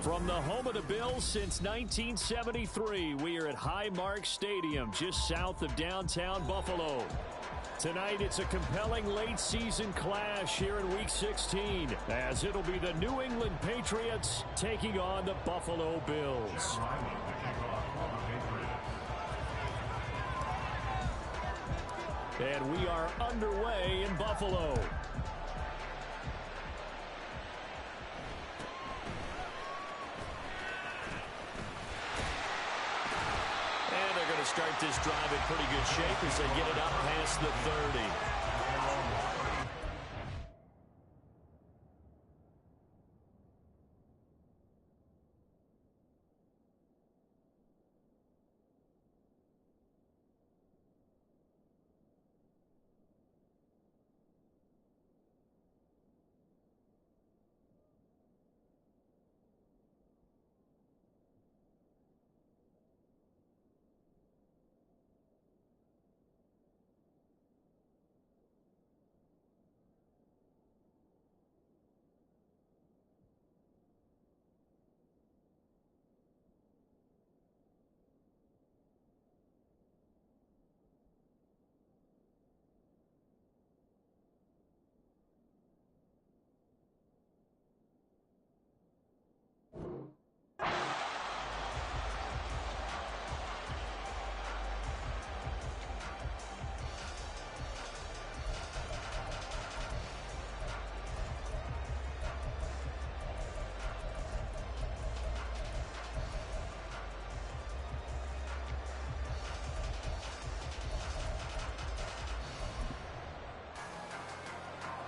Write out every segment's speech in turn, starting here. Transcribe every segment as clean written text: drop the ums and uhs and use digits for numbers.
From the home of the Bills since 1973, we are at Highmark Stadium, just south of downtown Buffalo. Tonight, it's a compelling late-season clash here in Week 16, as it'll be the New England Patriots taking on the Buffalo Bills. And we are underway in Buffalo. Start this drive in pretty good shape as they get it up past the 30.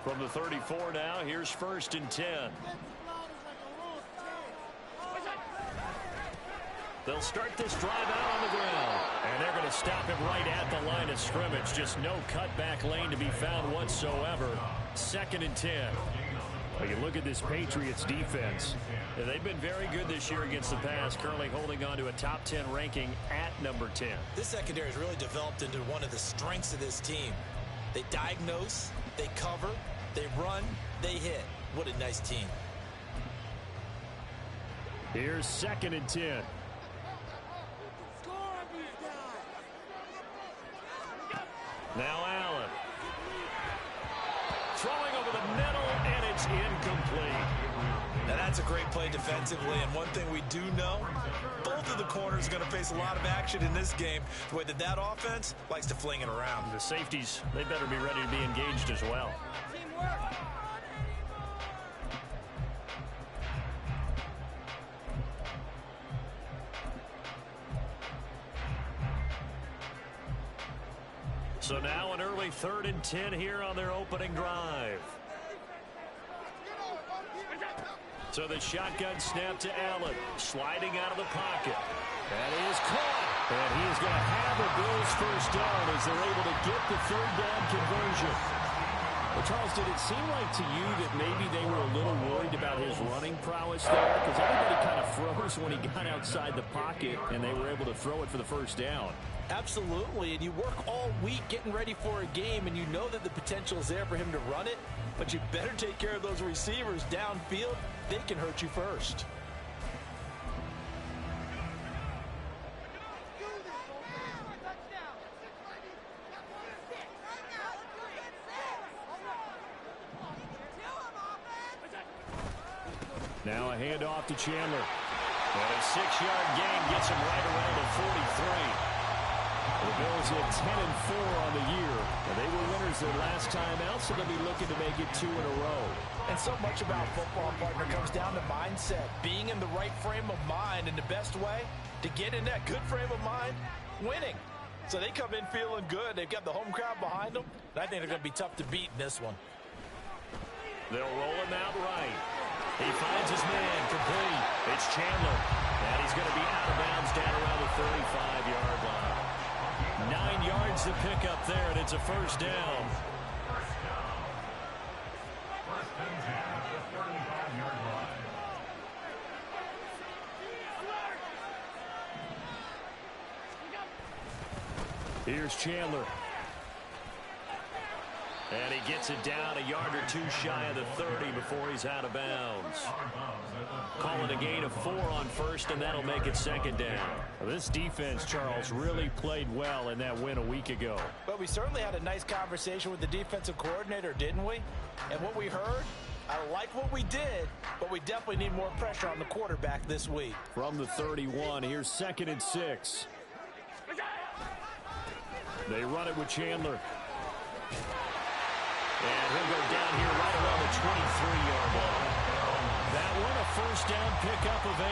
From the 34 now, here's 1st and 10. They'll start this drive out on the ground. And they're going to stop him right at the line of scrimmage. Just no cutback lane to be found whatsoever. 2nd and 10. Well, you look at this Patriots defense. They've been very good this year against the pass, currently holding on to a top 10 ranking at number 10. This secondary has really developed into one of the strengths of this team. They diagnose, they cover, they run, they hit. What a nice team. Here's 2nd and 10. Now Allen. Throwing over the middle, and it's incomplete. Now that's a great play defensively, and one thing we do know, both of the corners are going to face a lot of action in this game, the way that offense likes to fling it around. The safeties, they better be ready to be engaged as well. So now an early 3rd and 10 here on their opening drive. So the shotgun snap to Allen, sliding out of the pocket. That is caught. And he is going to have the Bills' first down as they're able to get the 3rd down conversion. Well, Charles, did it seem like to you that maybe they were a little worried about his running prowess there? Because everybody kind of froze when he got outside the pocket, and they were able to throw it for the first down. Absolutely, and you work all week getting ready for a game, and you know that the potential is there for him to run it, but you better take care of those receivers downfield. They can hurt you first. Now a handoff to Chandler. And a 6-yard gain gets him right around the 43. The Bills at 10-4 on the year. And they were winners their last time out, so they'll be looking to make it 2 in a row. And so much about football, partner, comes down to mindset. Being in the right frame of mind, and the best way to get in that good frame of mind, winning. So they come in feeling good. They've got the home crowd behind them. And I think they're going to be tough to beat in this one. They'll roll him out right. He finds his man complete. It's Chandler. And he's going to be out of bounds down around the 35-yard line. 9 yards to pick up there, and it's a first down. Here's Chandler. And he gets it down a yard or two shy of the 30 before he's out of bounds. Calling a gain of 4 on first, and that'll make it second down. Well, this defense, Charles, really played well in that win a week ago. But we certainly had a nice conversation with the defensive coordinator, didn't we? And what we heard, I like what we did, but we definitely need more pressure on the quarterback this week. From the 31, here's 2nd and 6. They run it with Chandler. And he'll go down here right around the 23-yard line. That one, a first down pickup of 8.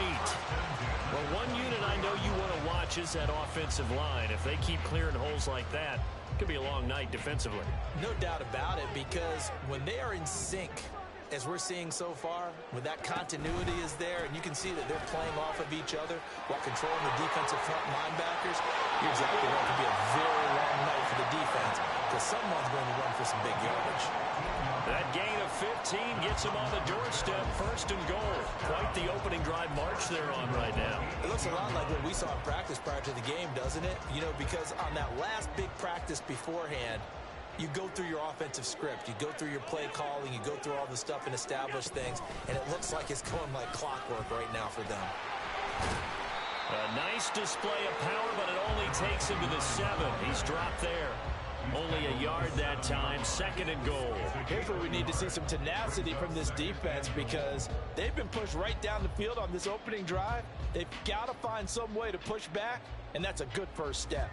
Well, one unit I know you want to watch is that offensive line. If they keep clearing holes like that, it could be a long night defensively. No doubt about it, because when they are in sync, as we're seeing so far, when that continuity is there, and you can see that they're playing off of each other while controlling the defensive front linebackers, you're exactly right. It could be a very long night for the defense, because someone's going to run for some big yardage. That gain of 15 gets him on the doorstep, 1st and goal. Quite the opening drive march they're on right now. It looks a lot like what we saw in practice prior to the game, doesn't it? You know, because on that last big practice beforehand, you go through your offensive script, you go through your play calling, you go through all the stuff and establish things, and it looks like it's going like clockwork right now for them. A nice display of power, but it only takes him to the 7. He's dropped there. Only a yard that time, 2nd and goal. Here's where we need to see some tenacity from this defense, because they've been pushed right down the field on this opening drive. They've got to find some way to push back, and that's a good first step.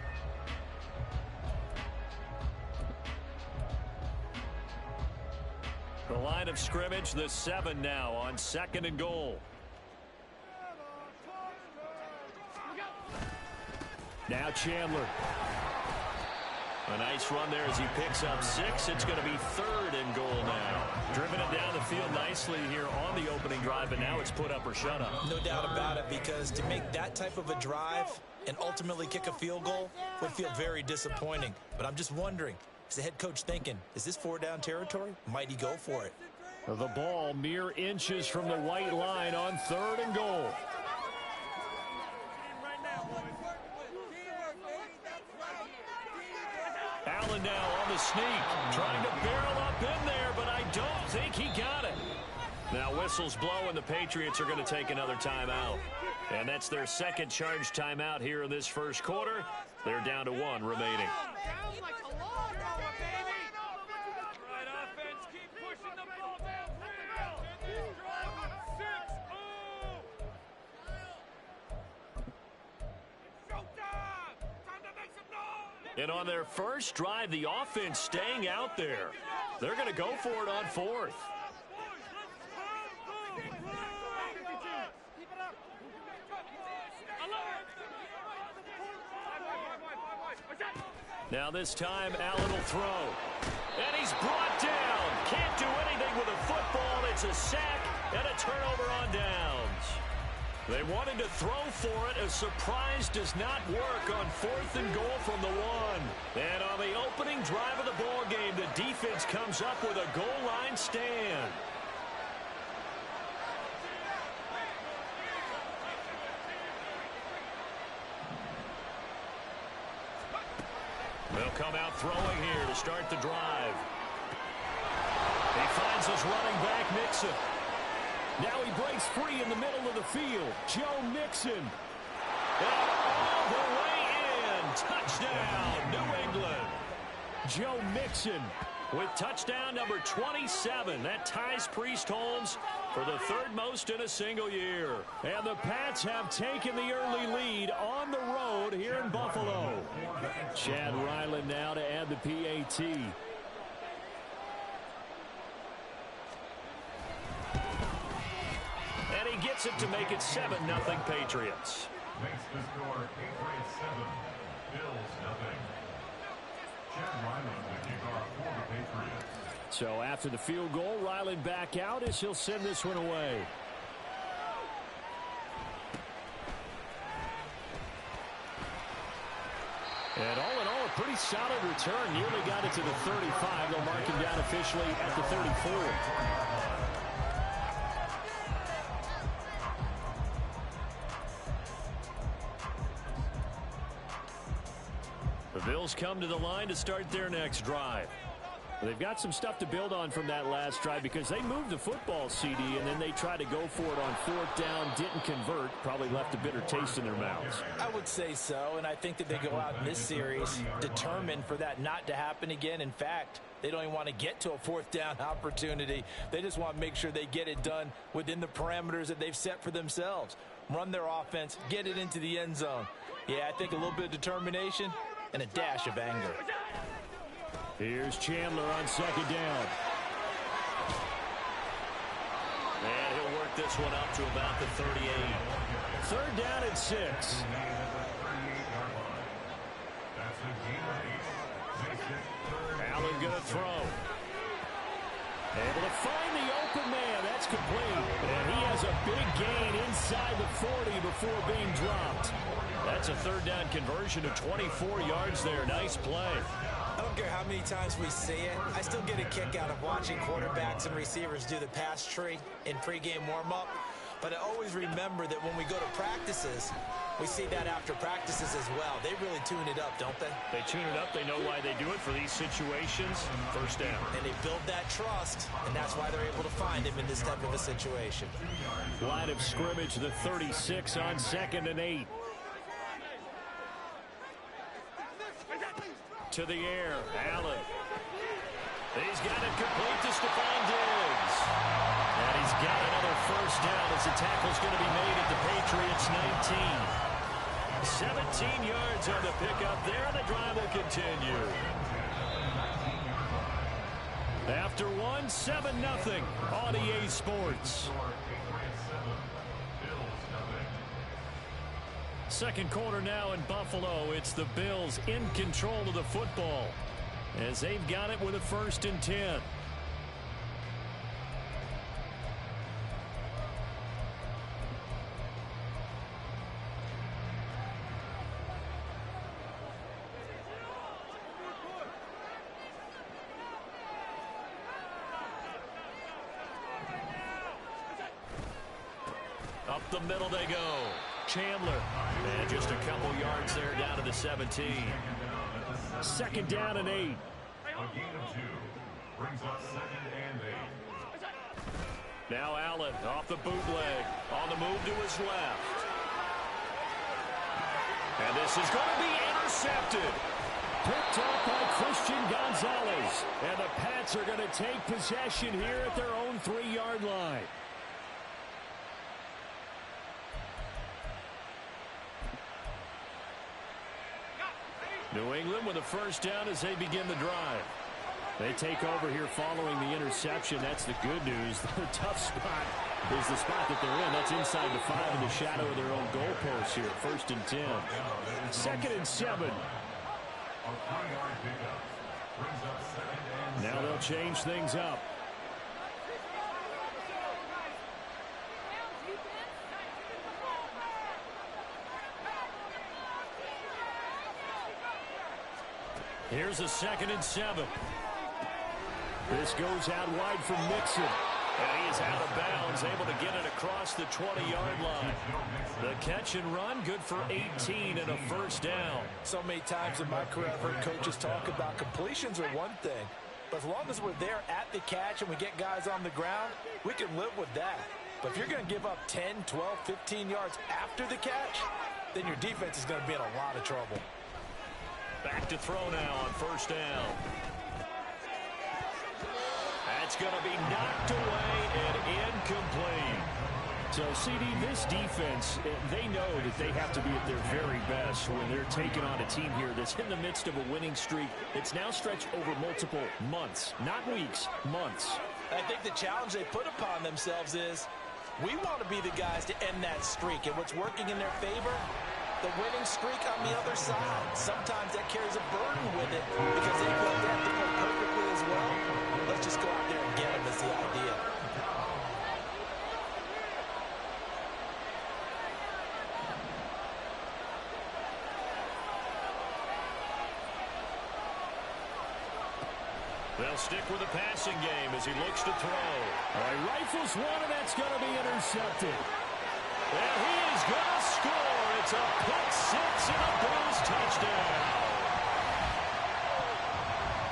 The line of scrimmage, the 7 now on 2nd and goal. Now Chandler. A nice run there as he picks up 6. It's going to be 3rd and goal now. Driven it down the field nicely here on the opening drive, and now it's put up or shut up. No doubt about it, because to make that type of a drive and ultimately kick a field goal would feel very disappointing. But I'm just wondering, is the head coach thinking, is this 4-down territory? Might he go for it? The ball mere inches from the white line on 3rd and goal. Allen now on the sneak, trying to barrel up in there, but I don't think he got it. Now whistles blow, and the Patriots are going to take another timeout. And that's their 2nd charge timeout here in this first quarter. They're down to 1 remaining. And on their first drive, the offense staying out there. They're going to go for it on 4th. Now this time, Allen will throw. And he's brought down. Can't do anything with a football. It's a sack and a turnover on downs. They wanted to throw for it. A surprise does not work on 4th and goal from the 1. And on the opening drive of the ball game, the defense comes up with a goal line stand. They'll come out throwing here to start the drive. He finds his running back, Mixon. Now he breaks free in the middle of the field. Joe Mixon. And all the way in. Touchdown, New England. Joe Mixon with touchdown number 27. That ties Priest Holmes for the 3rd most in a single year. And the Pats have taken the early lead on the road here in Buffalo. Chad Ryland now to add the PAT. And he gets it to make it 7-0 Patriots. Makes the score Patriots 7, Bills 0. Chad Ryland, the kickoff for the Patriots. So after the field goal, Ryland back out as he'll send this one away. And all in all, a pretty solid return. Nearly got it to the 35. They'll mark him down officially at the 34. The Bills come to the line to start their next drive. They've got some stuff to build on from that last drive because they moved the football, CD, and then they tried to go for it on 4th down, didn't convert, probably left a bitter taste in their mouths. I would say so, and I think that they go out in this series determined for that not to happen again. In fact, they don't even want to get to a 4th down opportunity. They just want to make sure they get it done within the parameters that they've set for themselves. Run their offense, get it into the end zone. Yeah, I think a little bit of determination and a dash of anger. Here's Chandler on 2nd down. And he'll work this one up to about the 38. 3rd down and 6. Allen going to throw. Able to find the open man. That's complete. And he has a big gain inside the 40 before being dropped. That's a 3rd down conversion of 24 yards there. Nice play. I don't care how many times we see it. I still get a kick out of watching quarterbacks and receivers do the pass tree in pregame warm-up. But I always remember that when we go to practices, we see that after practices as well. They really tune it up, don't they? They tune it up. They know why they do it for these situations. 1st down. And they build that trust, and that's why they're able to find him in this type of a situation. Line of scrimmage, the 36 on 2nd and 8. To the air, Allen. He's got it complete to Stephon Diggs. And he's got another 1st down as the tackle's going to be made at the Patriots 19. 17 yards on the pickup there, and the drive will continue. After one, 7-0 on EA Sports. 2nd quarter now in Buffalo. It's the Bills in control of the football as they've got it with a 1st and 10. Up the middle they go. Chandler. And just a couple yards there down to the 17. 2nd down and 8. A gain of 2 brings up 2nd and 8. Now Allen off the bootleg. On the move to his left. And this is going to be intercepted. Picked up by Christian Gonzalez. And the Pats are going to take possession here at their own 3-yard line. New England with a 1st down as they begin the drive. They take over here following the interception. That's the good news. The tough spot is the spot that they're in. That's inside the 5 in the shadow of their own goalpost here. 1st and 10. 2nd and 7. Now they'll change things up. Here's a 2nd and 7. This goes out wide from Mixon. And he is out of bounds, able to get it across the 20-yard line. The catch and run, good for 18 and a 1st down. So many times in my career I've heard coaches talk about completions are one thing. But as long as we're there at the catch and we get guys on the ground, we can live with that. But if you're going to give up 10, 12, 15 yards after the catch, then your defense is going to be in a lot of trouble. Back to throw now on 1st down. That's going to be knocked away and incomplete. So, CD, this defense, they know that they have to be at their very best when they're taking on a team here that's in the midst of a winning streak. It's now stretched over multiple months, not weeks, months. I think the challenge they put upon themselves is we want to be the guys to end that streak. And what's working in their favor? The winning streak on the other side. Sometimes that carries a burden with it because they built that to play perfectly as well. Let's just go out there and get them is the idea. They'll stick with the passing game as he looks to throw. All right, rifles one, and that's going to be intercepted. And he is going to score. It's a pick six and a Bills touchdown.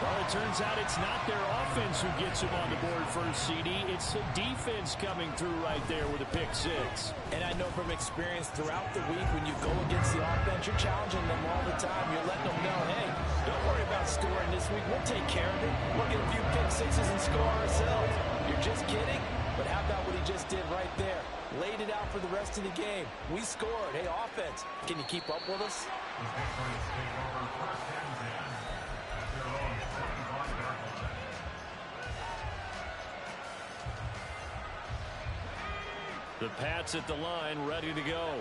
Well, it turns out it's not their offense who gets him on the board first, CD. It's the defense coming through right there with a pick six. And I know from experience throughout the week, when you go against the offense, you're challenging them all the time. You're letting them know, hey, don't worry about scoring this week. We'll take care of it. We'll get a few pick sixes and score ourselves. You're just kidding? But how about what he just did right there? Laid it out for the rest of the game. We scored. Hey, offense, can you keep up with us? The Pats at the line, ready to go.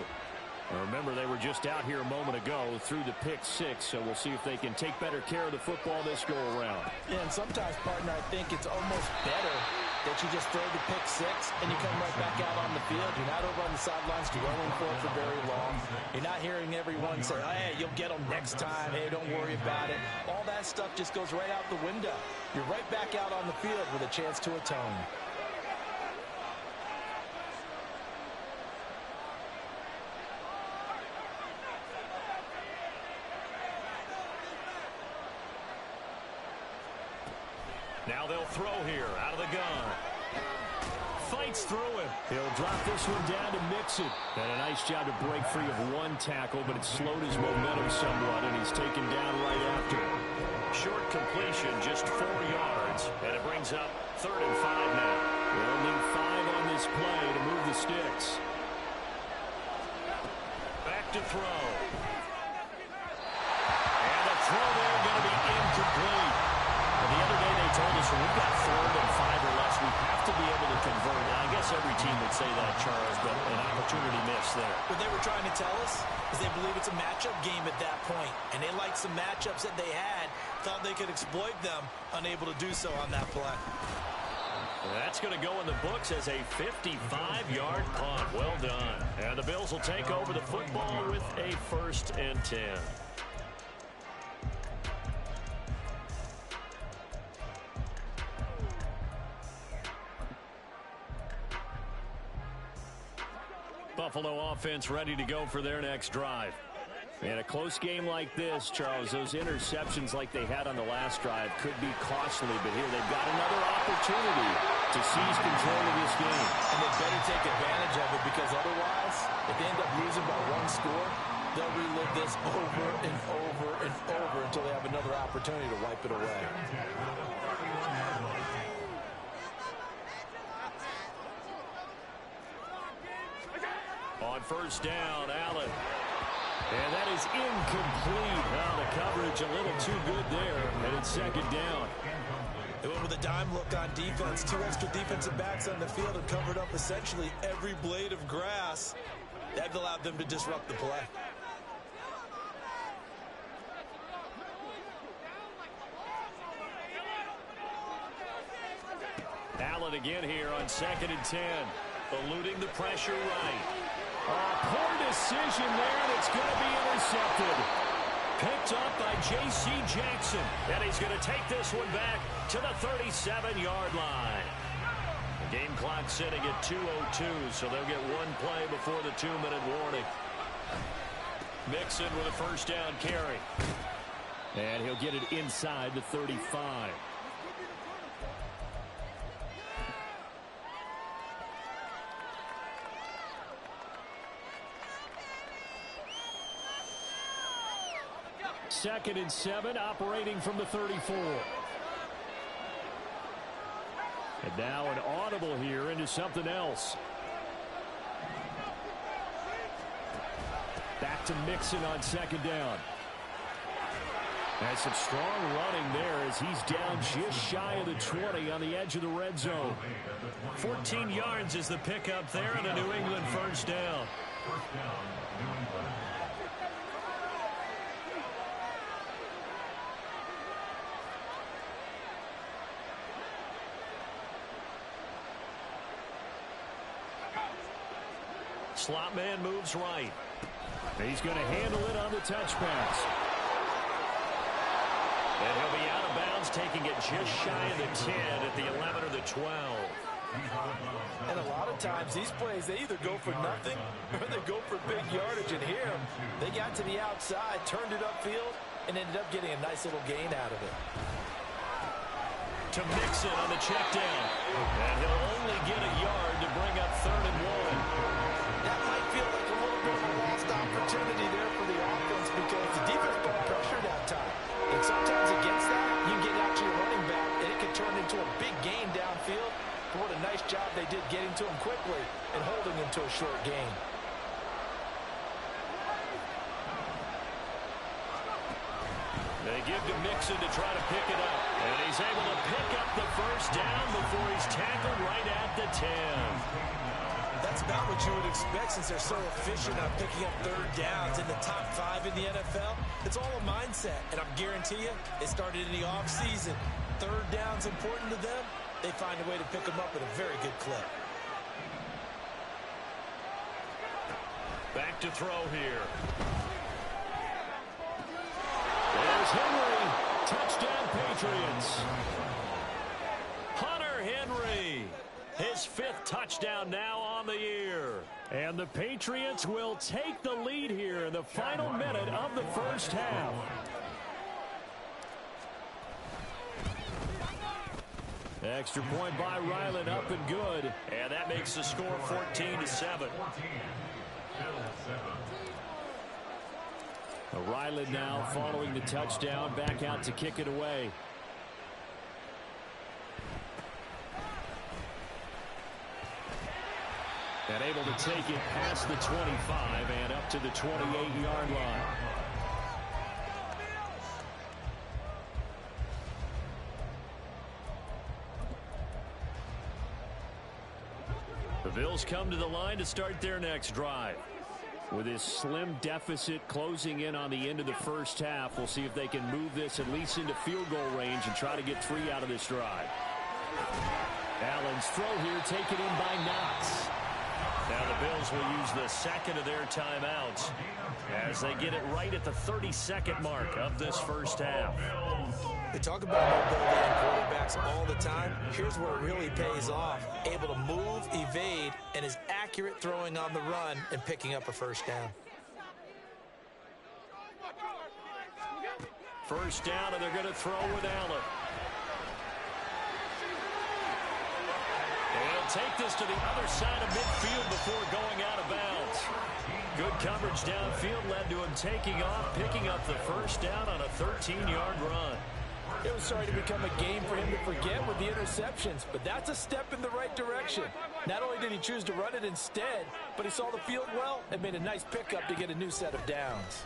Remember, they were just out here a moment ago through the pick six, so we'll see if they can take better care of the football this go-around. Yeah, and sometimes, partner, I think it's almost better that you just throw the pick six and you come right back out on the field. You're not over on the sidelines dwelling for it for very long. You're not hearing everyone say, hey, you'll get them next time. Hey, don't worry about it. All that stuff just goes right out the window. You're right back out on the field with a chance to atone. Now they'll throw here, out of the gun. Fights through him. He'll drop this one down to Mixon. And a nice job to break free of one tackle, but it slowed his momentum somewhat, and he's taken down right after. Short completion, just 4 yards, and it brings up 3rd and 5 now. We'll need 5 on this play to move the sticks. Back to throw. And the throw there going to be incomplete. The other day they told us when we've got 3rd and 5 or less, we have to be able to convert. And I guess every team would say that, Charles, but an opportunity missed there. What they were trying to tell us is they believe it's a matchup game at that point, and they liked some matchups that they had, thought they could exploit them, unable to do so on that play. That's going to go in the books as a 55-yard punt. Well done. And the Bills will take over the football with a 1st and 10. Buffalo offense ready to go for their next drive. In a close game like this, Charles, those interceptions like they had on the last drive could be costly, but here they've got another opportunity to seize control of this game. And they better take advantage of it, because otherwise, if they end up losing by 1 score, they'll relive this over and over and over until they have another opportunity to wipe it away. On 1st down, Allen. And that is incomplete. Now the coverage a little too good there. And it's 2nd down. They went with a dime look on defense. 2 extra defensive backs on the field and covered up essentially every blade of grass. That allowed them to disrupt the play. Allen again here on 2nd and 10. Eluding the pressure right. Poor decision there, and it's going to be intercepted. Picked up by J.C. Jackson. And he's going to take this one back to the 37-yard line. The game clock sitting at 2:02, so they'll get 1 play before the 2-minute warning. Mixon with a 1st down carry. And he'll get it inside the 35. Second and 7, operating from the 34. And now an audible here into something else. Back to Mixon on 2nd down. And some strong running there as he's down just shy of the 20 on the edge of the red zone. 14 yards is the pickup there, and a New England 1st down. Slot man moves right. He's going to handle it on the touch pass. And he'll be out of bounds, taking it just shy of the 10 at the 11 or the 12. And a lot of times, these plays, they either go for nothing or they go for big yardage. And here, they got to the outside, turned it upfield, and ended up getting a nice little gain out of it. to Mixon on the check down. And he'll only get a yard to bring up 3rd and 1. That might feel like a little bit of a lost opportunity there for the offense because the defense put pressure that time. And sometimes against that, you can get out to your running back, and it can turn into a big gain downfield. But what a nice job they did getting to him quickly and holding him to a short gain. They give to Mixon to try to pick it up. And he's able to pick up the first down before he's tackled right at the 10. That's about what you would expect since they're so efficient on picking up 3rd downs in the top 5 in the NFL. It's all a mindset, and I guarantee you it started in the offseason. 3rd down's important to them. They find a way to pick them up at a very good clip. Back to throw here. There's Henry. Touchdown, Patriots. Hunter Henry. His 5th touchdown now on the year. And the Patriots will take the lead here in the final minute of the first half. Extra point by Ryland, up and good. And that makes the score 14-7. Ryland now following the touchdown, back out to kick it away. And able to take it past the 25 and up to the 28-yard line. The Bills come to the line to start their next drive. With this slim deficit closing in on the end of the first half, we'll see if they can move this at least into field goal range and try to get 3 out of this drive. Allen's throw here taken in by Knox. Now the Bills will use the second of their timeouts as they get it right at the 32nd mark of this first half. They talk about mobility in quarterbacks all the time. Here's where it really pays off. Able to move, evade, and is accurate throwing on the run and picking up a first down. First down, and they're going to throw with Allen. They'll take this to the other side of midfield before going out of bounds. Good coverage downfield led to him taking off, picking up the first down on a 13-yard run. It was starting to become a game for him to forget with the interceptions, but that's a step in the right direction. Not only did he choose to run it instead, but he saw the field well and made a nice pickup to get a new set of downs.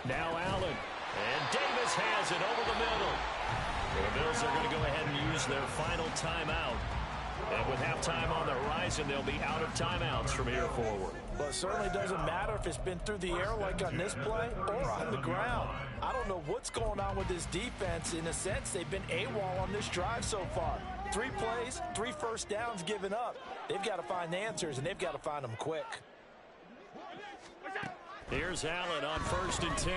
Now Allen, and Davis has it over the middle. The Bills are going to go ahead and use their final timeout. And with halftime on the horizon, they'll be out of timeouts from here forward. Well, it certainly doesn't matter if it's been through the air like on this play or on the ground. I don't know what's going on with this defense. In a sense, they've been AWOL on this drive so far. 3 plays, 3 first downs given up. They've got to find the answers, and they've got to find them quick. Here's Allen on 1st and 10.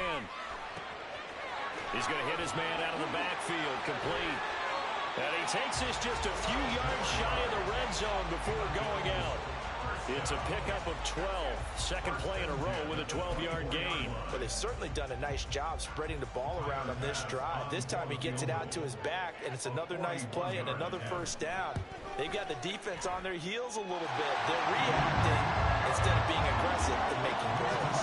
He's going to hit his man out of the backfield, complete. And he takes this just a few yards shy of the red zone before going out. It's a pickup of 12. Second play in a row with a 12-yard gain. But they've certainly done a nice job spreading the ball around on this drive. This time he gets it out to his back, and it's another nice play and another first down. They've got the defense on their heels a little bit. They're reacting instead of being aggressive and making plays.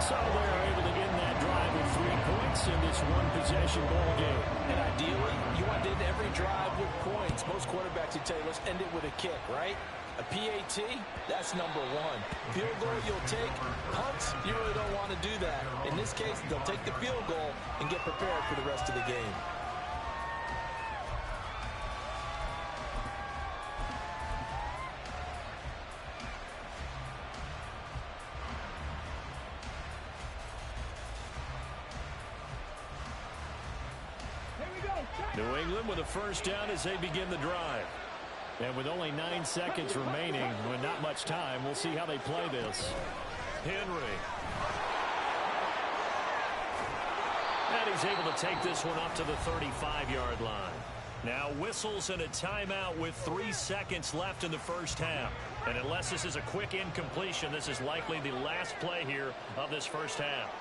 So they're able to end that drive with 3 points in this one-possession ball game. And ideally, you want to end every drive with points. Most quarterbacks would tell you, let's end it with a kick, right? A PAT, that's number 1. Field goal you'll take. Punts, you really don't want to do that. In this case, they'll take the field goal and get prepared for the rest of the game. New England with a first down as they begin the drive. And with only 9 seconds remaining, with not much time, we'll see how they play this. Henry. And he's able to take this one up to the 35-yard line. Now whistles and a timeout with 3 seconds left in the first half. And unless this is a quick incompletion, this is likely the last play here of this first half.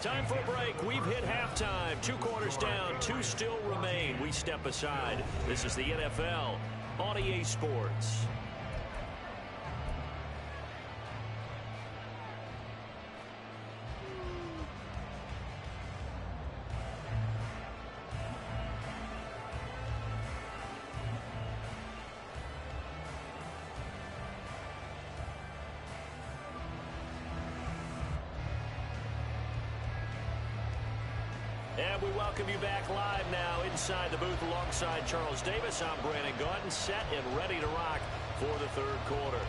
Time for a break. We've hit halftime. 2 quarters down, 2 still remain. We step aside. This is the NFL on EA Sports. And we welcome you back live now inside the booth alongside Charles Davis. I'm Brandon Gaudin, set and ready to rock for the 3rd quarter.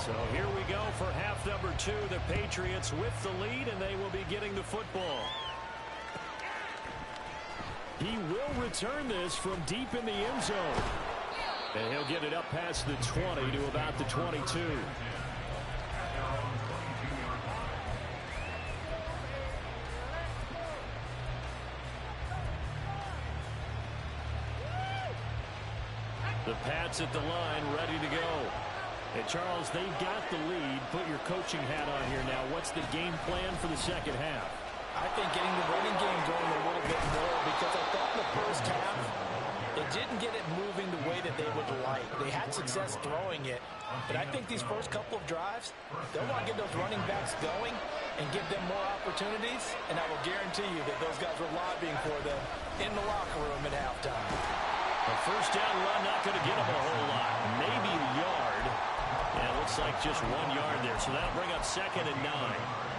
So here we go for half number 2. The Patriots with the lead, and they will be getting the football. He will return this from deep in the end zone. And he'll get it up past the 20 to about the 22. The Pats at the line, ready to go. And Charles, they've got the lead. Put your coaching hat on here now. What's the game plan for the second half? I think getting the running game going a little bit more, because I thought in the first half it didn't get it moving the way that they would like. They had success throwing it, but I think these first couple of drives, they'll want to get those running backs going and give them more opportunities, and I will guarantee you that those guys were lobbying for them in the locker room at halftime. A first down run, not going to get them a whole lot. Maybe a yard. And it looks like just 1 yard there, so that'll bring up 2nd and 9.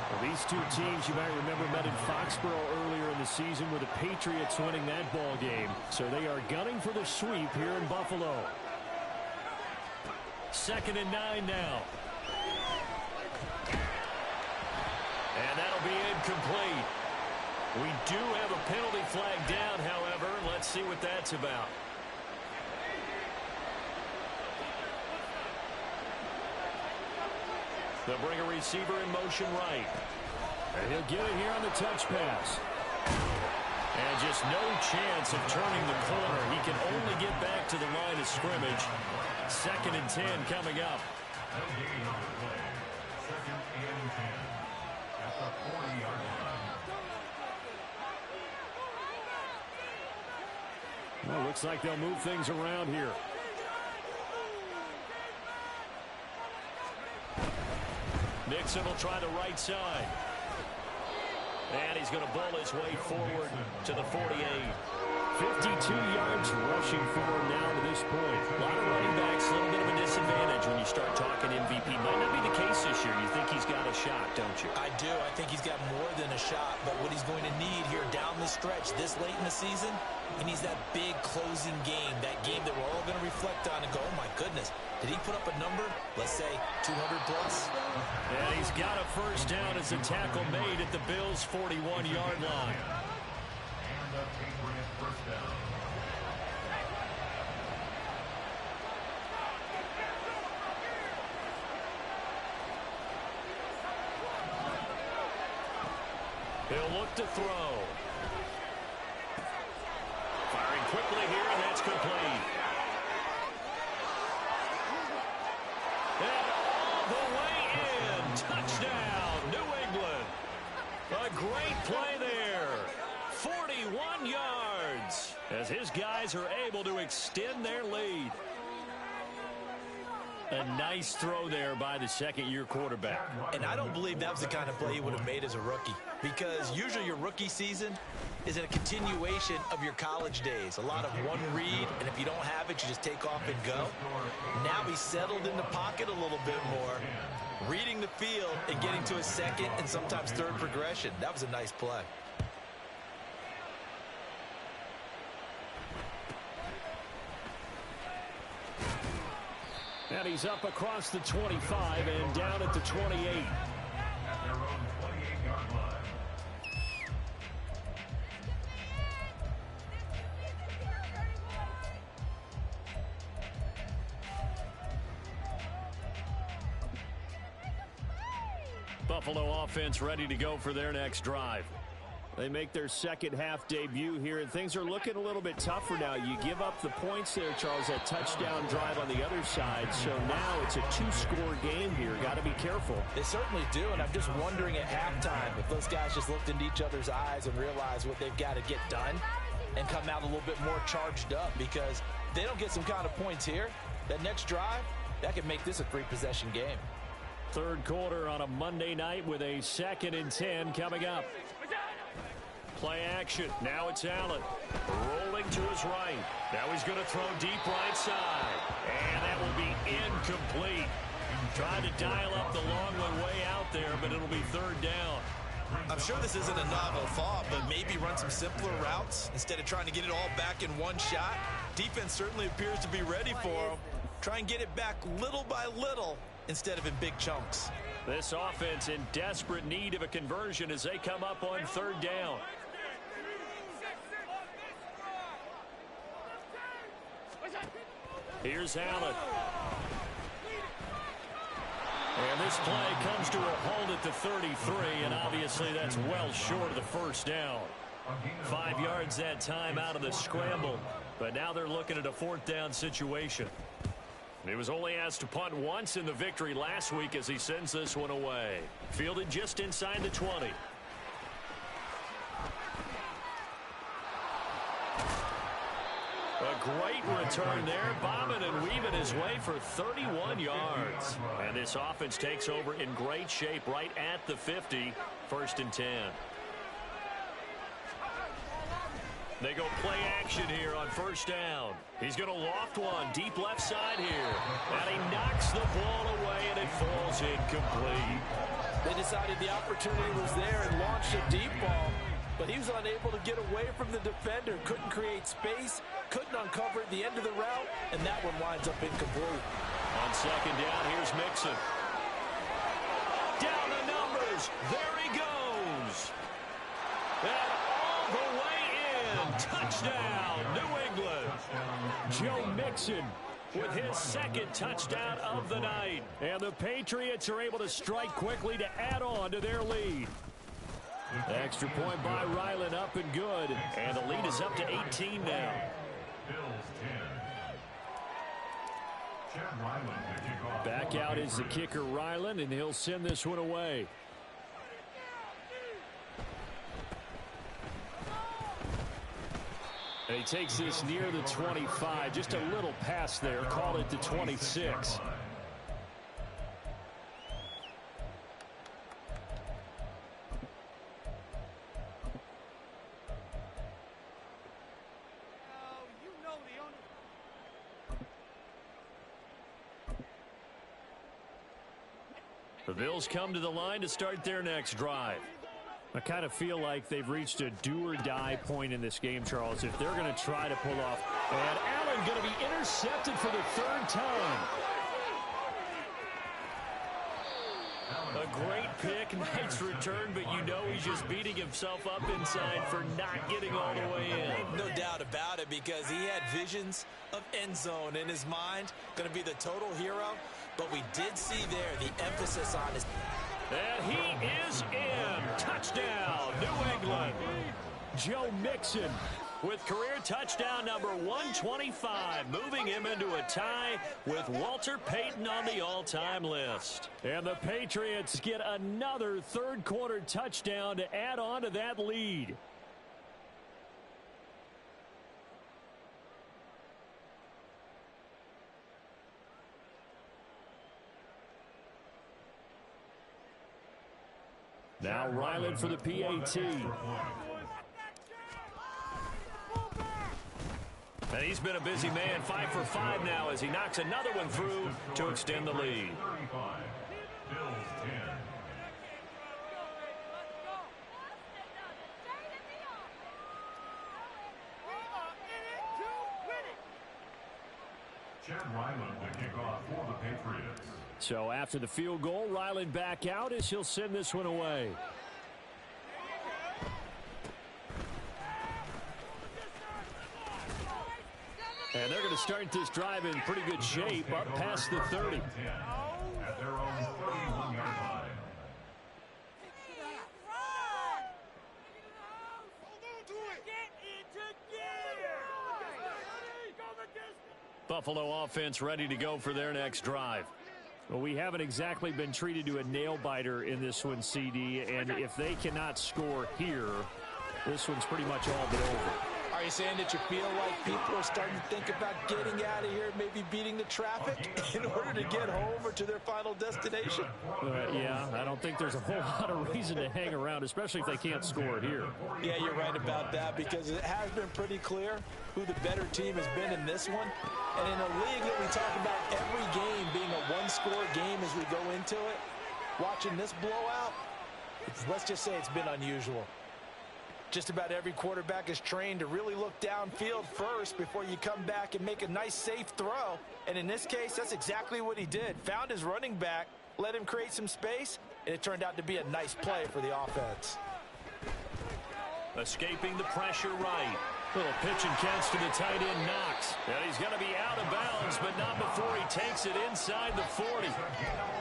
Well, these two teams, you might remember, met in Foxborough earlier in the season with the Patriots winning that ball game. So they are gunning for the sweep here in Buffalo. 2nd and 9 now. And that'll be incomplete. We do have a penalty flag down, however. Let's see what that's about. They'll bring a receiver in motion right. And he'll get it here on the touch pass. And just no chance of turning the corner. He can only get back to the line of scrimmage. 2nd and 10 coming up. No gain on the play. 2nd and 10 at the 40-yard line. Well, looks like they'll move things around here. Nixon will try the right side. And he's going to bull his way forward to the 48. 52 yards rushing for him now to this point. A lot of running backs, a little bit of a disadvantage when you start talking MVP. Might not be the case this year. You think he's got a shot, don't you? I do. I think he's got more than a shot. But what he's going to need here down the stretch this late in the season, he needs that big closing game. That game that we're all going to reflect on and go, oh, my goodness. Did he put up a number, let's say, 200 plus? And he's got a first down as a tackle made at the Bills' 41-yard line. And the Patriots first down. He'll look to throw. Firing quickly here, and that's complete. And all the way in. Touchdown, New England. A great play there. 41 yards as his guys are able to extend their lead. A nice throw there by the second-year quarterback. And I don't believe that was the kind of play he would have made as a rookie, because usually your rookie season is a continuation of your college days. A lot of one read, and if you don't have it, you just take off and go. Now he's settled in the pocket a little bit more, reading the field and getting to a second and sometimes third progression. That was a nice play. And he's up across the 25 and down at the 28. At their own 28-yard line. Buffalo offense ready to go for their next drive. They make their second half debut here, and things are looking a little bit tougher now. You give up the points there, Charles, that touchdown drive on the other side. So now it's a two-score game here. Got to be careful. They certainly do, and I'm just wondering at halftime if those guys just looked into each other's eyes and realized what they've got to get done and come out a little bit more charged up, because if they don't get some kind of points here, that next drive, that could make this a three-possession game. Third quarter on a Monday night with a 2nd and 10 coming up. Play action. Now it's Allen. Rolling to his right. Now he's going to throw deep right side. And that will be incomplete. Trying to dial up the long one way out there, but it'll be third down. I'm sure this isn't a novel thought, but maybe run some simpler routes instead of trying to get it all back in one shot. Defense certainly appears to be ready for him. Try and get it back little by little instead of in big chunks. This offense in desperate need of a conversion as they come up on third down. Here's Allen. And this play comes to a halt at the 33, and obviously that's well short of the first down. 5 yards that time out of the scramble, but now they're looking at a fourth down situation. He was only asked to punt once in the victory last week as he sends this one away. Fielded just inside the 20. A great return there, bobbing and weaving his way for 31 yards. And this offense takes over in great shape right at the 50, 1st and 10. They go play action here on first down. He's going to loft one deep left side here. And he knocks the ball away, and it falls incomplete. They decided the opportunity was there and launched a deep ball, but he was unable to get away from the defender, couldn't create space, couldn't uncover at the end of the route, and that one winds up incomplete. On second down, here's Mixon. Down the numbers. There he goes. And all the way in. Touchdown, New England. Joe Mixon with his second touchdown of the night. And the Patriots are able to strike quickly to add on to their lead. Extra point by Ryland, up and good. And the lead is up to 18 now. Back out is the kicker, Ryland, and he'll send this one away. And he takes this near the 25, just a little past there, call it the 26. The Bills come to the line to start their next drive. I kind of feel like they've reached a do-or-die point in this game, Charles, if they're going to try to pull off. And Allen going to be intercepted for the third time. A great pick, nice return, but you know he's just beating himself up inside for not getting all the way in. No doubt about it, because he had visions of end zone in his mind, going to be the total hero. But we did see there the emphasis on his... And he is in. Touchdown, New England. Joe Mixon with career touchdown number 125, moving him into a tie with Walter Payton on the all-time list. And the Patriots get another third-quarter touchdown to add on to that lead. Now Ryland for the PAT. And he's been a busy man, 5 for 5 now as he knocks another one through to extend the lead. Ryland to kick off for the Patriots. So after the field goal, Ryland back out as he'll send this one away. And they're going to start this drive in pretty good shape, up past the 30. At their own 31-yard line. Buffalo offense ready to go for their next drive. Well, we haven't exactly been treated to a nail-biter in this one, CD, and if they cannot score here, this one's pretty much all but over. Are you saying that you feel like people are starting to think about getting out of here, maybe beating the traffic in order to get home or to their final destination? Yeah, I don't think there's a whole lot of reason to hang around, especially if they can't score here. Yeah, you're right about that, because it has been pretty clear who the better team has been in this one. And in a league that we talk about every game being a one-score game as we go into it, watching this blowout, let's just say it's been unusual. Just about every quarterback is trained to really look downfield first before you come back and make a nice, safe throw. And in this case, that's exactly what he did. Found his running back, let him create some space, and it turned out to be a nice play for the offense. Escaping the pressure right. Little pitch and catch to the tight end, Knox. And he's going to be out of bounds, but not before he takes it inside the 40.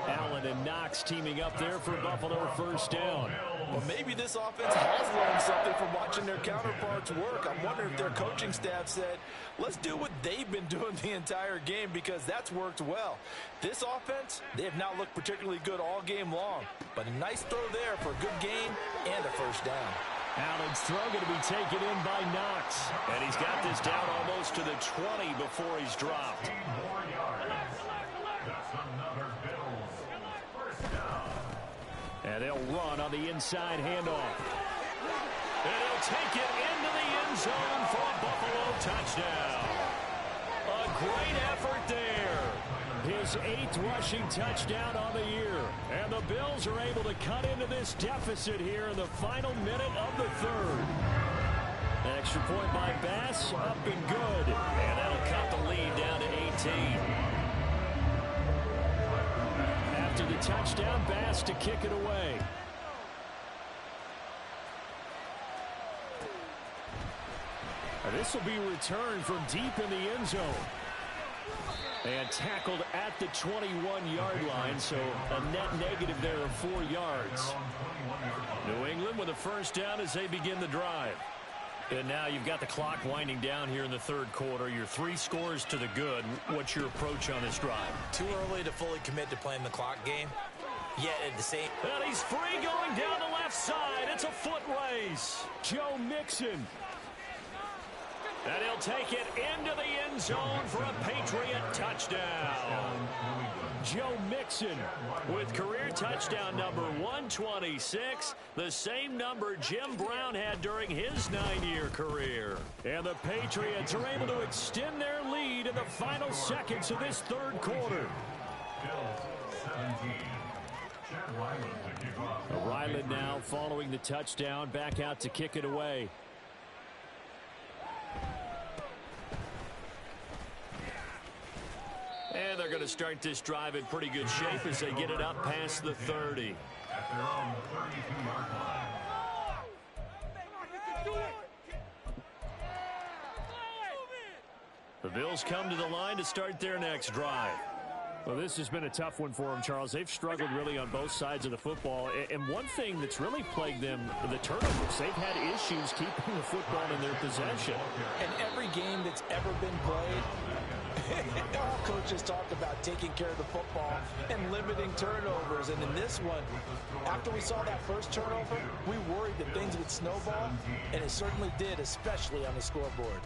Allen and Knox teaming up there for Buffalo first down. Well, maybe this offense has learned something from watching their counterparts work. I'm wondering if their coaching staff said, let's do what they've been doing the entire game, because that's worked well. This offense, they have not looked particularly good all game long, but a nice throw there for a good gain and a first down. Allen's throw going to be taken in by Knox. And he's got this down almost to the 20 before he's dropped. And they'll run on the inside handoff. And he'll take it into the end zone for a Buffalo touchdown. A great effort there. His 8th rushing touchdown on the year. And the Bills are able to cut into this deficit here in the final minute of the third. An extra point by Bass, up and good. And that'll cut the lead down to 18. After the touchdown, Bass to kick it away. This will be returned from deep in the end zone. And tackled at the 21-yard line, so a net negative there of 4 yards. New England with a first down as they begin the drive. And now you've got the clock winding down here in the third quarter. You're 3 scores to the good. What's your approach on this drive? Too early to fully commit to playing the clock game. Yet at the same... And he's free going down the left side. It's a foot race. Joe Mixon. And he'll take it into the end zone for a Patriot touchdown. Joe Mixon with career touchdown number 126, the same number Jim Brown had during his 9-year career. And the Patriots are able to extend their lead in the final seconds of this third quarter. Ryland now following the touchdown, back out to kick it away. And they're going to start this drive in pretty good shape as they get it up past the 30. At their own 32-yard line. The Bills come to the line to start their next drive. Well, this has been a tough one for them, Charles. They've struggled really on both sides of the football. And one thing that's really plagued them, the turnovers. They've had issues keeping the football in their possession. And every game that's ever been played, all coaches talk about taking care of the football and limiting turnovers. And in this one, after we saw that first turnover, we worried that things would snowball, and it certainly did, especially on the scoreboard.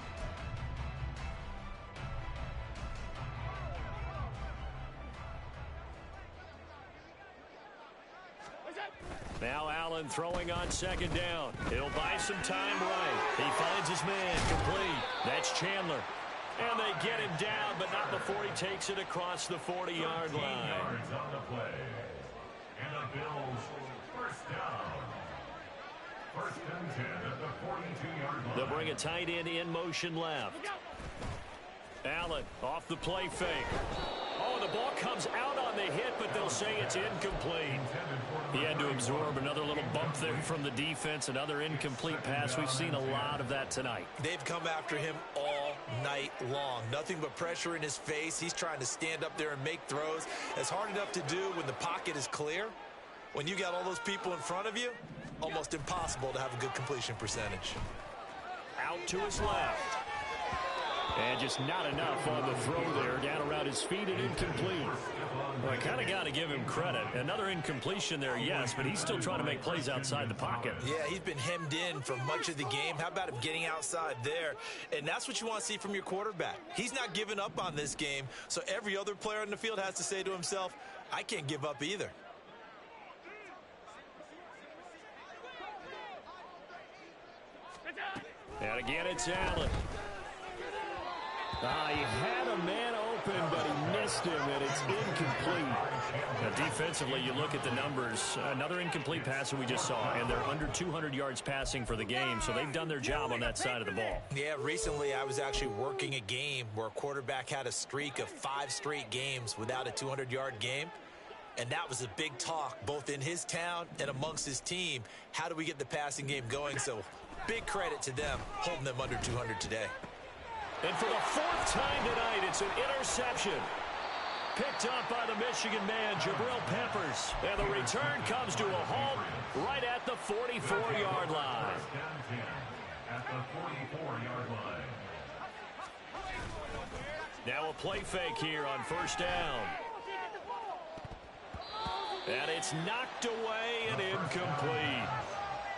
Now Allen throwing on second down. He'll buy some time right. He finds his man complete. That's Chandler. And they get him down, but not before he takes it across the 40-yard line. Yards on the play. And the Bills first down. First and 10 at the 42-yard line. They'll bring a tight end in motion left. Allen off the play fake. Oh, the ball comes out on the hit, but they'll say it's incomplete. He had to absorb another little bump there from the defense, another incomplete pass. We've seen a lot of that tonight. They've come after him all night long. Nothing but pressure in his face. He's trying to stand up there and make throws. It's hard enough to do when the pocket is clear. When you got all those people in front of you, almost impossible to have a good completion percentage. Out to his left. And just not enough on the throw there. Down around his feet and incomplete. Well, I kind of got to give him credit. Another incompletion there, yes, but he's still trying to make plays outside the pocket. Yeah, he's been hemmed in for much of the game. How about him getting outside there? And that's what you want to see from your quarterback. He's not giving up on this game, so every other player on the field has to say to himself, I can't give up either. And again, it's Allen. He had a man open, but he missed him, and it's incomplete. Now, defensively, you look at the numbers. Another incomplete passer we just saw, and they're under 200 yards passing for the game, so they've done their job on that side of the ball. Yeah, recently I was actually working a game where a quarterback had a streak of 5 straight games without a 200-yard game. And that was a big talk, both in his town and amongst his team. How do we get the passing game going? So big credit to them, holding them under 200 today. And for the 4th time tonight, it's an interception. Picked up by the Michigan man, Jabril Peppers. And the return comes to a halt right at the 44-yard line. At the 44-yard line. Now a play fake here on first down. And it's knocked away and incomplete.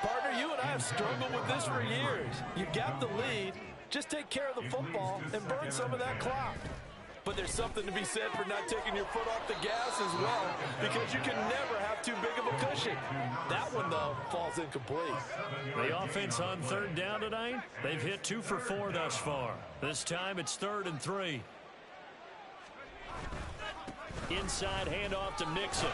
Partner, you and I have struggled with this for years. You got the lead. Just take care of the football and burn some of that clock. But there's something to be said for not taking your foot off the gas as well, because you can never have too big of a cushion. That one, though, falls incomplete. The offense on 3rd down tonight, they've hit 2 for 4 thus far. This time it's 3rd and 3. Inside handoff to Mixon.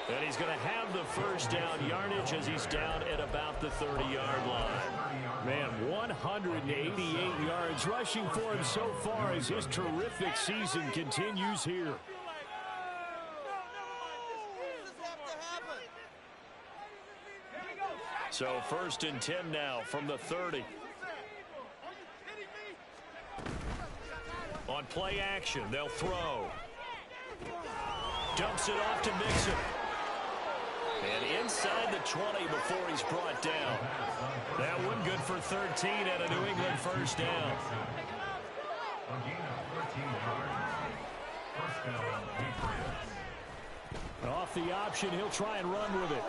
And he's going to have the first down yardage as he's down at about the 30-yard line. Man, 188 yards rushing for him so far as his terrific season continues here. So 1st and 10 now from the 30. On play action, they'll throw. Dumps it off to Mixon. And inside the 20 before he's brought down. That one good for 13 and a New England first down. Off the option, he'll try and run with it.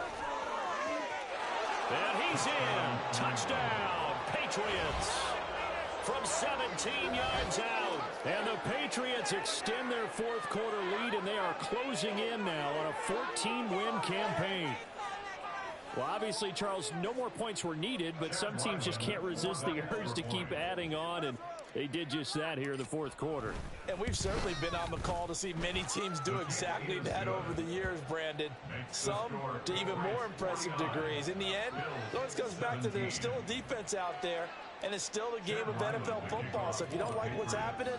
And he's in. Touchdown, Patriots. From 17 yards out. And the Patriots extend their 4th quarter lead, and they are closing in now on a 14-win campaign. Well, obviously, Charles, no more points were needed, but some teams just can't resist the urge to keep adding on, and they did just that here in the 4th quarter. And we've certainly been on the call to see many teams do exactly that over the years, Brandon. Some to even more impressive degrees. In the end, it always comes back to there's still a defense out there, and it's still a game of NFL football. So if you don't like what's happening,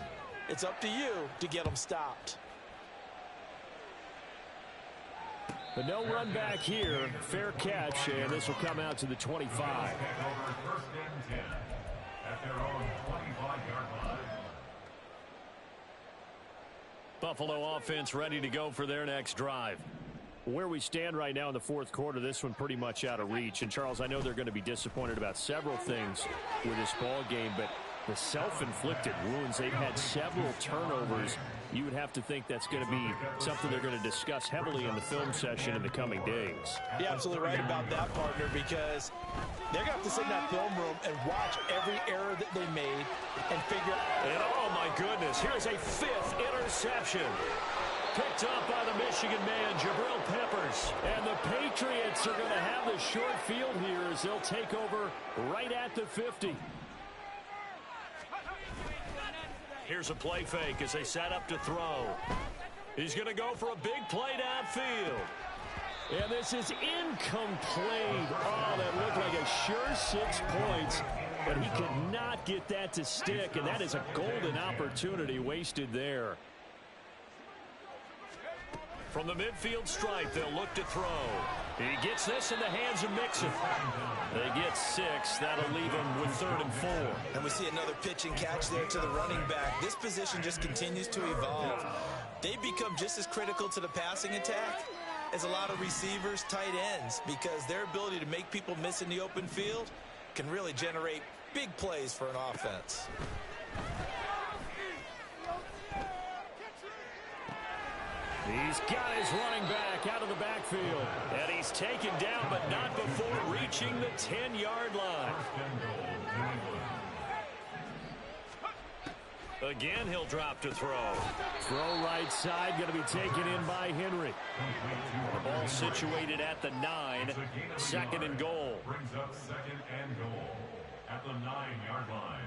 it's up to you to get them stopped. But no run back here. Fair catch, and this will come out to the 25. First and 10 at their own 25-yard line. Buffalo offense ready to go for their next drive. Where we stand right now in the 4th quarter, this one pretty much out of reach. And, Charles, I know they're going to be disappointed about several things with this ball game, but the self-inflicted wounds, they've had several turnovers. You would have to think that's going to be something they're going to discuss heavily in the film session in the coming days. You're absolutely right about that, partner, because they're going to have to sit in that film room and watch every error that they made and figure out. And, oh, my goodness, here's a 5th interception. Picked up by the Michigan man, Jabril Peppers. And the Patriots are going to have the short field here as they'll take over right at the 50. Here's a play fake as they set up to throw. He's going to go for a big play downfield. And this is incomplete. Oh, that looked like a sure 6 points. But he could not get that to stick, and that is a golden opportunity wasted there. From the midfield stripe, they'll look to throw. He gets this in the hands of Mixon. They get 6. That'll leave him with 3rd and 4. And we see another pitch and catch there to the running back. This position just continues to evolve. They become just as critical to the passing attack as a lot of receivers, tight ends, because their ability to make people miss in the open field can really generate big plays for an offense. He's got his running back out of the backfield. And he's taken down, but not before reaching the 10-yard line. Again, he'll drop to throw. Throw right side, going to be taken in by Henry. The ball situated at the 9, second and goal. Brings up second and goal at the 9-yard line.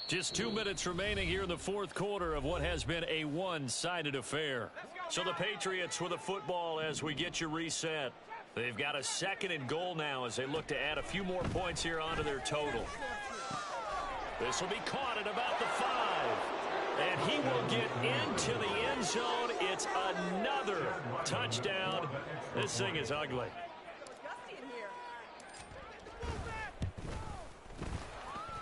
Just 2 minutes remaining here in the fourth quarter of what has been a one-sided affair. So the Patriots with the football as we get you reset. They've got a second and goal now as they look to add a few more points here onto their total. This will be caught at about the 5. And he will get into the end zone. It's another touchdown. This thing is ugly.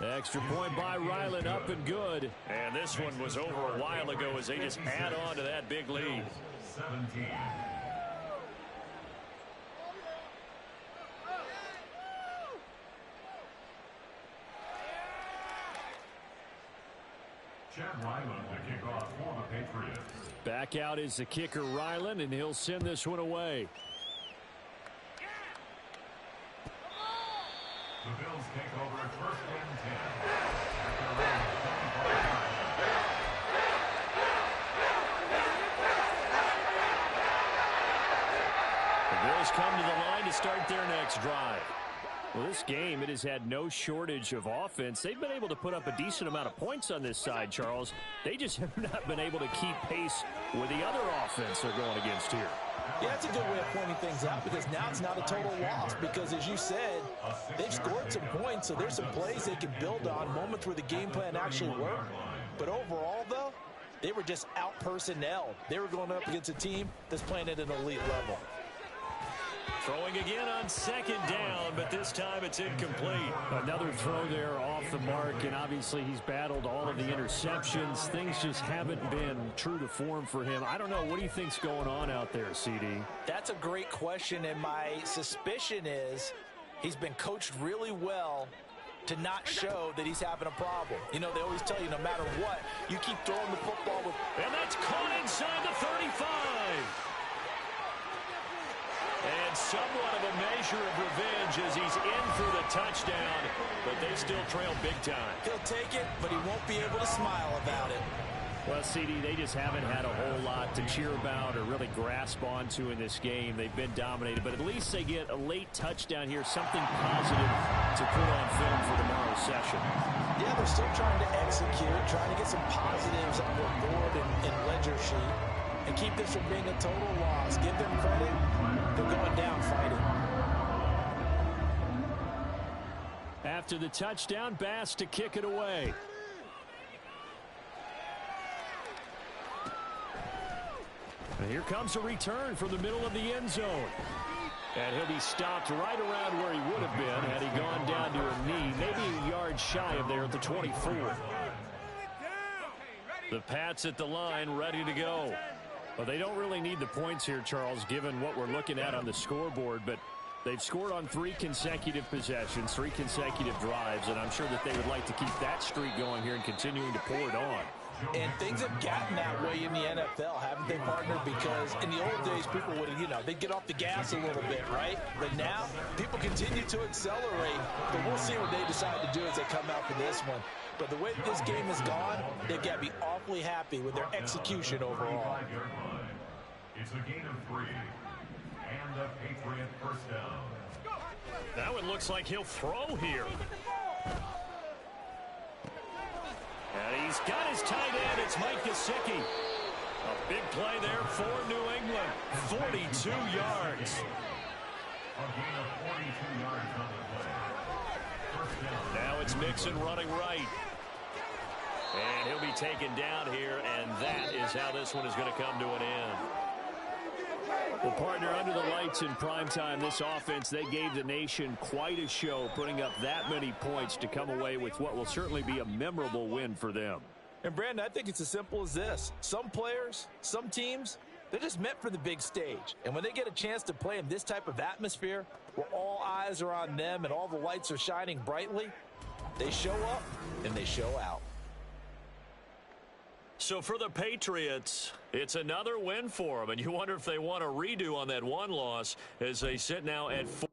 Extra point by Ryland, up and good. And this one was over a while ago as they just add on to that big lead. 17. Chad Ryland to kick off for the Patriots. Back out is the kicker Ryland, and he'll send this one away. The Bills take over at first and 10. The Bills come to the line to start their next drive. Well, this game, it has had no shortage of offense. They've been able to put up a decent amount of points on this side, Charles. They just have not been able to keep pace with the other offense they're going against here. Yeah, that's a good way of pointing things out because now it's not a total loss because, as you said, they've scored some points, so there's some plays they can build on, moments where the game plan actually worked. But overall, though, they were just out-personnelled. They were going up against a team that's playing at an elite level. Throwing again on second down, but this time it's incomplete. Another throw there off the mark, and obviously he's battled all of the interceptions. Things just haven't been true to form for him. I don't know. What do you think's going on out there, CD? That's a great question, and my suspicion is he's been coached really well to not show that he's having a problem. You know, they always tell you no matter what, you keep throwing the football with... And that's caught inside the 35. And somewhat of a measure of revenge as he's in for the touchdown, but they still trail big time. He'll take it, but he won't be able to smile about it. Well, CD, they just haven't had a whole lot to cheer about or really grasp onto in this game. They've been dominated, but at least they get a late touchdown here, something positive to put on film for tomorrow's session. Yeah, they're still trying to execute, trying to get some positives on their board and ledger sheet, and keep this from being a total loss. Give them credit. They're going down fighting. After the touchdown, Bass to kick it away. And here comes a return from the middle of the end zone. And he'll be stopped right around where he would have been had he gone down to a knee, maybe a yard shy of there at the 24. The Pats at the line, ready to go. Well, they don't really need the points here, Charles, given what we're looking at on the scoreboard, but they've scored on 3 consecutive possessions, 3 consecutive drives, and I'm sure that they would like to keep that streak going here and continuing to pour it on. And things have gotten that way in the NFL, haven't they, partner? Because in the old days, people would, they'd get off the gas a little bit, right? But now, people continue to accelerate, but we'll see what they decide to do as they come out for this one. But the way this game has gone, they've got to be awfully happy with their execution overall. It's a gain of 3, and a Patriot first down. Now it looks like he'll throw here. And he's got his tight end. It's Mike Gesicki. A big play there for New England. 42 yards. A gain of 42 yards on the play. First down. Now it's Mixon running right. And he'll be taken down here, and that is how this one is going to come to an end. Well, partner, under the lights in primetime, this offense, they gave the nation quite a show, putting up that many points to come away with what will certainly be a memorable win for them. And, Brandon, I think it's as simple as this. Some players, some teams, They're just meant for the big stage. And when they get a chance to play in this type of atmosphere, where all eyes are on them and all the lights are shining brightly, they show up and they show out. So for the Patriots, it's another win for them. And you wonder if they want a redo on that one loss as they sit now at 4.